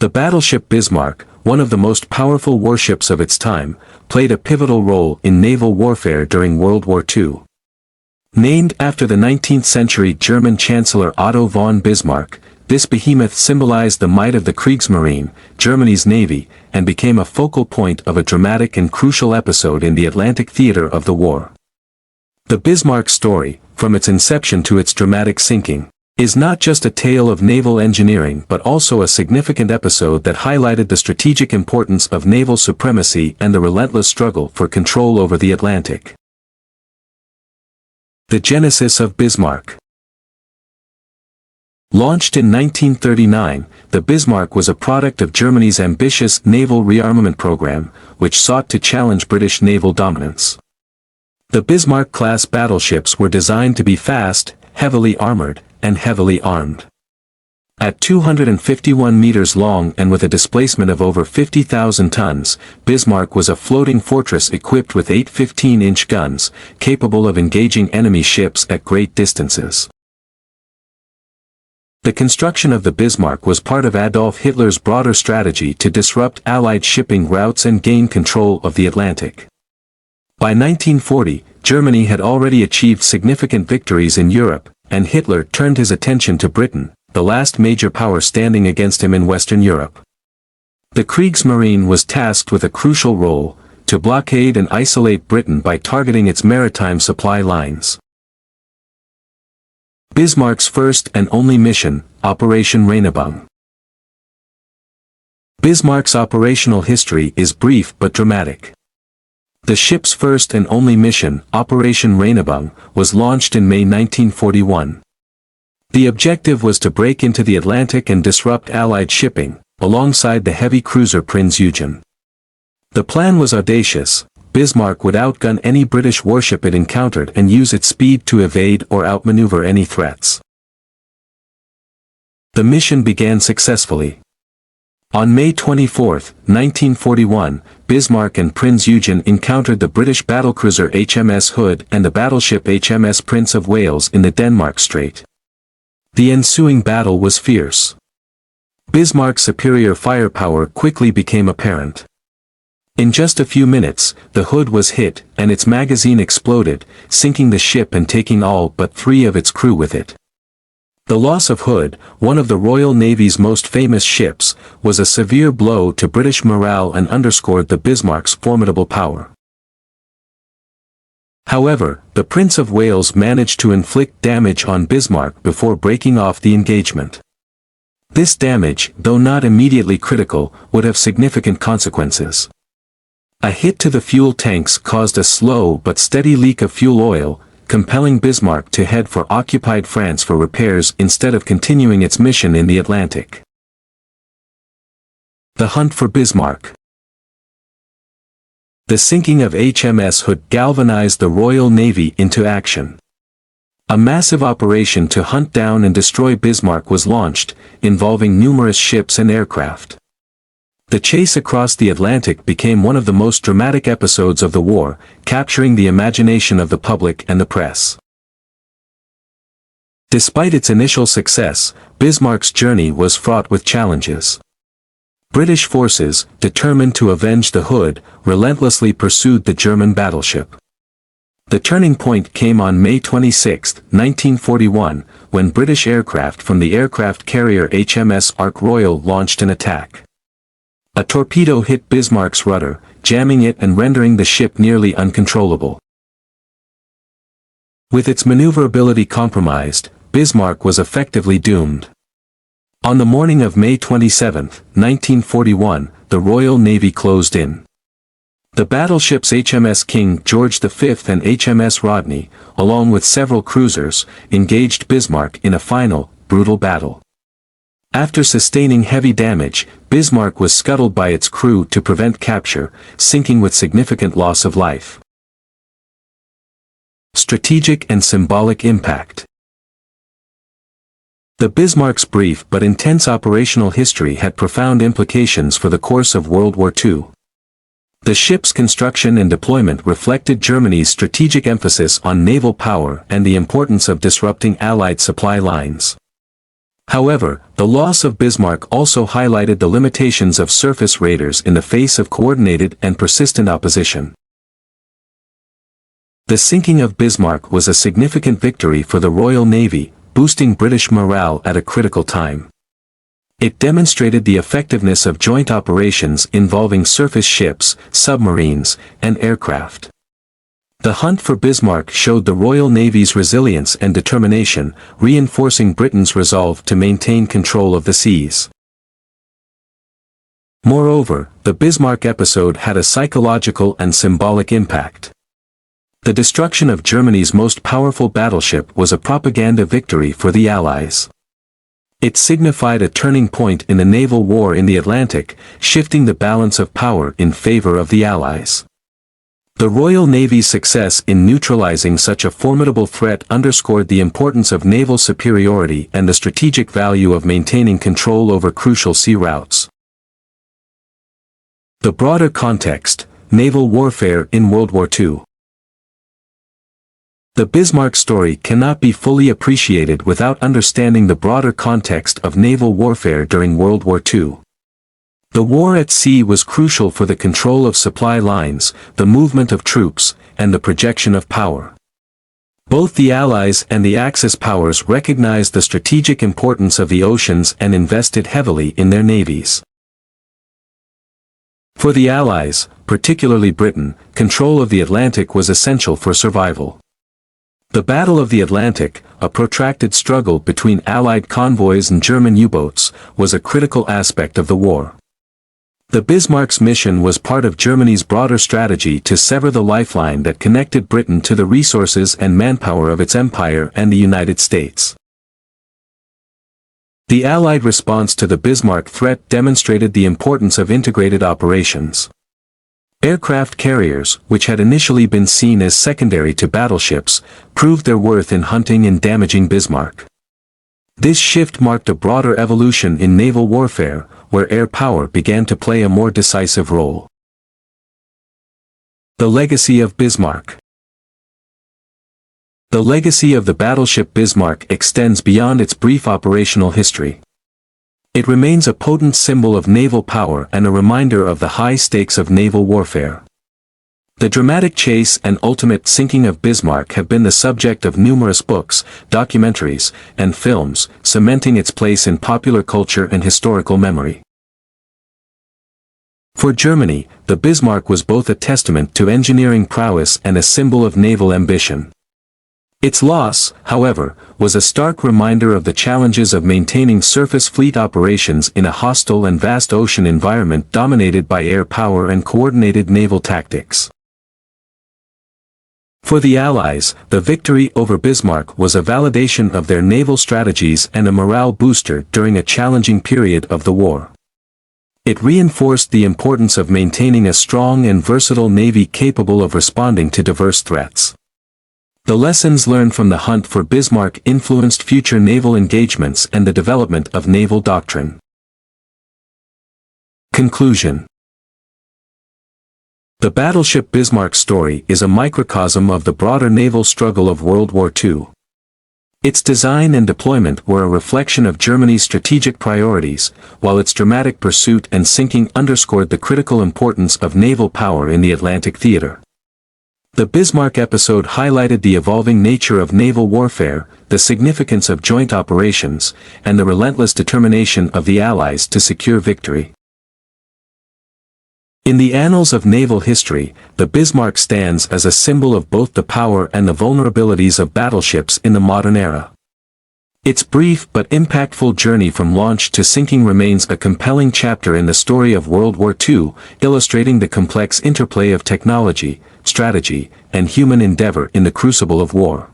The battleship Bismarck, one of the most powerful warships of its time, played a pivotal role in naval warfare during World War II. Named after the 19th-century German Chancellor Otto von Bismarck, this behemoth symbolized the might of the Kriegsmarine, Germany's navy, and became a focal point of a dramatic and crucial episode in the Atlantic theater of the war. The Bismarck story, from its inception to its dramatic sinking, is not just a tale of naval engineering but also a significant episode that highlighted the strategic importance of naval supremacy and the relentless struggle for control over the Atlantic. The genesis of Bismarck. Launched in 1939, the Bismarck was a product of Germany's ambitious naval rearmament program, which sought to challenge British naval dominance. The Bismarck-class battleships were designed to be fast, heavily armored, and heavily armed. At 251 meters long and with a displacement of over 50,000 tons, Bismarck was a floating fortress equipped with 8 15-inch guns, capable of engaging enemy ships at great distances. The construction of the Bismarck was part of Adolf Hitler's broader strategy to disrupt Allied shipping routes and gain control of the Atlantic. By 1940, Germany had already achieved significant victories in Europe, and Hitler turned his attention to Britain, the last major power standing against him in Western Europe. The Kriegsmarine was tasked with a crucial role, to blockade and isolate Britain by targeting its maritime supply lines. Bismarck's first and only mission, Operation Rheinübung. Bismarck's operational history is brief but dramatic. The ship's first and only mission, Operation Rheinübung, was launched in May 1941. The objective was to break into the Atlantic and disrupt Allied shipping, alongside the heavy cruiser Prinz Eugen. The plan was audacious. Bismarck would outgun any British warship it encountered and use its speed to evade or outmaneuver any threats. The mission began successfully. On May 24, 1941, Bismarck and Prinz Eugen encountered the British battlecruiser HMS Hood and the battleship HMS Prince of Wales in the Denmark Strait. The ensuing battle was fierce. Bismarck's superior firepower quickly became apparent. In just a few minutes, the Hood was hit, and its magazine exploded, sinking the ship and taking all but 3 of its crew with it. The loss of Hood, one of the Royal Navy's most famous ships, was a severe blow to British morale and underscored the Bismarck's formidable power. However, the Prince of Wales managed to inflict damage on Bismarck before breaking off the engagement. This damage, though not immediately critical, would have significant consequences. A hit to the fuel tanks caused a slow but steady leak of fuel oil, compelling Bismarck to head for occupied France for repairs instead of continuing its mission in the Atlantic. The hunt for Bismarck. The sinking of HMS Hood galvanized the Royal Navy into action. A massive operation to hunt down and destroy Bismarck was launched, involving numerous ships and aircraft. The chase across the Atlantic became one of the most dramatic episodes of the war, capturing the imagination of the public and the press. Despite its initial success, Bismarck's journey was fraught with challenges. British forces, determined to avenge the Hood, relentlessly pursued the German battleship. The turning point came on May 26, 1941, when British aircraft from the aircraft carrier HMS Ark Royal launched an attack. A torpedo hit Bismarck's rudder, jamming it and rendering the ship nearly uncontrollable. With its maneuverability compromised, Bismarck was effectively doomed. On the morning of May 27, 1941, the Royal Navy closed in. The battleships HMS King George V and HMS Rodney, along with several cruisers, engaged Bismarck in a final, brutal battle. After sustaining heavy damage, Bismarck was scuttled by its crew to prevent capture, sinking with significant loss of life. Strategic and symbolic impact. The Bismarck's brief but intense operational history had profound implications for the course of World War II. The ship's construction and deployment reflected Germany's strategic emphasis on naval power and the importance of disrupting Allied supply lines. However, the loss of Bismarck also highlighted the limitations of surface raiders in the face of coordinated and persistent opposition. The sinking of Bismarck was a significant victory for the Royal Navy, boosting British morale at a critical time. It demonstrated the effectiveness of joint operations involving surface ships, submarines, and aircraft. The hunt for Bismarck showed the Royal Navy's resilience and determination, reinforcing Britain's resolve to maintain control of the seas. Moreover, the Bismarck episode had a psychological and symbolic impact. The destruction of Germany's most powerful battleship was a propaganda victory for the Allies. It signified a turning point in the naval war in the Atlantic, shifting the balance of power in favor of the Allies. The Royal Navy's success in neutralizing such a formidable threat underscored the importance of naval superiority and the strategic value of maintaining control over crucial sea routes. The broader context: naval warfare in World War II. The Bismarck story cannot be fully appreciated without understanding the broader context of naval warfare during World War II. The war at sea was crucial for the control of supply lines, the movement of troops, and the projection of power. Both the Allies and the Axis powers recognized the strategic importance of the oceans and invested heavily in their navies. For the Allies, particularly Britain, control of the Atlantic was essential for survival. The Battle of the Atlantic, a protracted struggle between Allied convoys and German U-boats, was a critical aspect of the war. The Bismarck's mission was part of Germany's broader strategy to sever the lifeline that connected Britain to the resources and manpower of its empire and the United States. The Allied response to the Bismarck threat demonstrated the importance of integrated operations. Aircraft carriers, which had initially been seen as secondary to battleships, proved their worth in hunting and damaging Bismarck. This shift marked a broader evolution in naval warfare, where air power began to play a more decisive role. The legacy of Bismarck. The legacy of the battleship Bismarck extends beyond its brief operational history. It remains a potent symbol of naval power and a reminder of the high stakes of naval warfare. The dramatic chase and ultimate sinking of Bismarck have been the subject of numerous books, documentaries, and films, cementing its place in popular culture and historical memory. For Germany, the Bismarck was both a testament to engineering prowess and a symbol of naval ambition. Its loss, however, was a stark reminder of the challenges of maintaining surface fleet operations in a hostile and vast ocean environment dominated by air power and coordinated naval tactics. For the Allies, the victory over Bismarck was a validation of their naval strategies and a morale booster during a challenging period of the war. It reinforced the importance of maintaining a strong and versatile navy capable of responding to diverse threats. The lessons learned from the hunt for Bismarck influenced future naval engagements and the development of naval doctrine. Conclusion. The battleship Bismarck story is a microcosm of the broader naval struggle of World War II. Its design and deployment were a reflection of Germany's strategic priorities, while its dramatic pursuit and sinking underscored the critical importance of naval power in the Atlantic theater. The Bismarck episode highlighted the evolving nature of naval warfare, the significance of joint operations, and the relentless determination of the Allies to secure victory. In the annals of naval history, the Bismarck stands as a symbol of both the power and the vulnerabilities of battleships in the modern era. Its brief but impactful journey from launch to sinking remains a compelling chapter in the story of World War II, illustrating the complex interplay of technology, strategy, and human endeavor in the crucible of war.